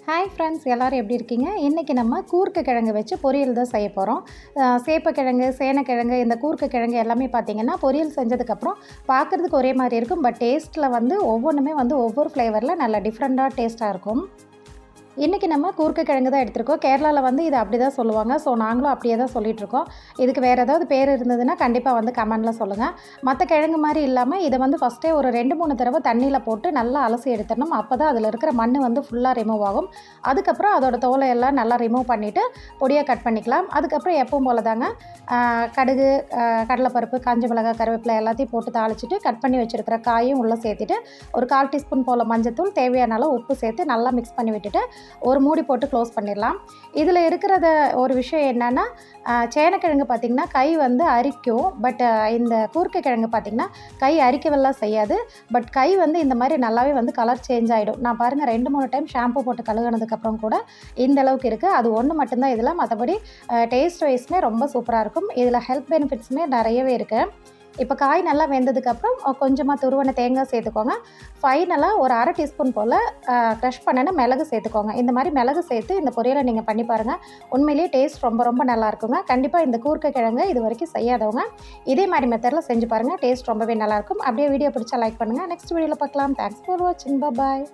Hi friends, எல்லோரும் எப்படி இருக்கீங்க? இன்றைக்கி நம்ம கூர்க்க கிழங்கு வச்சு பொரியல் தான் செய்ய போகிறோம். சேப்பக்கிழங்கு, சேனக்கிழங்கு, இந்த கூர்க்க கிழங்கு எல்லாமே பார்த்திங்கன்னா பொரியல் செஞ்சதுக்கப்புறம் பார்க்குறதுக்கு ஒரே மாதிரி இருக்கும். பட் டேஸ்ட்டில் ஒவ்வொன்றுமே ஒவ்வொரு ஃப்ளேவரில் நல்லா டிஃப்ரெண்ட்டாக டேஸ்ட்டாக இருக்கும். இன்றைக்கி நம்ம கூர்க்க கிழங்கு தான் எடுத்துருக்கோம். கேரளாவில் இது அப்படி தான் சொல்லுவாங்க. ஸோ நாங்களும் அப்படியே தான் சொல்லிகிட்ருக்கோம். இதுக்கு வேறு ஏதாவது பேர் இருந்ததுன்னா கண்டிப்பாக கமெண்டில் சொல்லுங்கள். மற்ற கிழங்கு மாதிரி இல்லாமல் இதை ஃபஸ்ட்டே ஒரு 2-3 தடவை தண்ணியில் போட்டு நல்லா அலசி எடுத்துடணும். அப்போ தான் அதில் இருக்கிற மண் ஃபுல்லாக ரிமூவ் ஆகும். அதுக்கப்புறம் அதோட தோலை எல்லாம் நல்லா ரிமூவ் பண்ணிவிட்டு பொடியாக கட் பண்ணிக்கலாம். அதுக்கப்புறம் எப்பவும் போல தாங்க கடுகு, கடலைப்பருப்பு, காஞ்ச மிளகாய், கருவேப்பிலை எல்லாத்தையும் போட்டு தாளிச்சிட்டு கட் பண்ணி வச்சுருக்கிற காயும் உள்ளே சேர்த்துட்டு ஒரு 1/4 டீஸ்பூன் போல் மஞ்சத்தூள், தேவையான அளவு உப்பு சேர்த்து நல்லா மிக்ஸ் பண்ணி விட்டுட்டு ஒரு மூடி போட்டு க்ளோஸ் பண்ணிடலாம். இதில் இருக்கிறத ஒரு விஷயம் என்னென்னா, சேனக்கிழங்கு பார்த்திங்கன்னா கை அரிக்கும். பட் இந்த கூர்க்க கிழங்கு பார்த்திங்கன்னா கை அரிக்கவெல்லாம் செய்யாது. பட் கை இந்த மாதிரி நல்லாவே கலர் சேஞ்ச் ஆகிடும். நான் பாருங்கள் 2-3 டைம் ஷாம்பு போட்டு கழுகுனதுக்கப்புறம் கூட இந்த அளவுக்கு இருக்குது. அது ஒன்று மட்டும்தான் இதில். மற்றபடி டேஸ்ட் வைஸ்மே ரொம்ப சூப்பராக இருக்கும். இதில் ஹெல்த் பெனிஃபிட்ஸுமே நிறையவே இருக்குது. இப்போ காய் நல்லா வெந்ததுக்கப்புறம் கொஞ்சமாக துருவன தேங்காய் சேர்த்துக்கோங்க. ஃபைனலாக ஒரு 1/2 டீஸ்பூன் போல் க்ரஷ் பண்ணின மிளகு சேர்த்துக்கோங்க. இந்த மாதிரி மிளகு சேர்த்து இந்த பொரியலை நீங்கள் பண்ணி பாருங்கள். உண்மையிலேயே டேஸ்ட் ரொம்ப ரொம்ப நல்லாயிருக்குங்க. கண்டிப்பாக இந்த கூர்க்க கிழங்கு இது வரைக்கும் செய்யாதவங்க இதே மாதிரி மெத்தடில் செஞ்சு பாருங்கள். டேஸ்ட் ரொம்பவே நல்லாயிருக்கும். அப்படியே வீடியோ பிடிச்சா லைக் பண்ணுங்கள். நெக்ஸ்ட் வீடியோவில் பார்க்கலாம். தேங்க்ஸ் ஃபார் வாட்சிங். பாய்.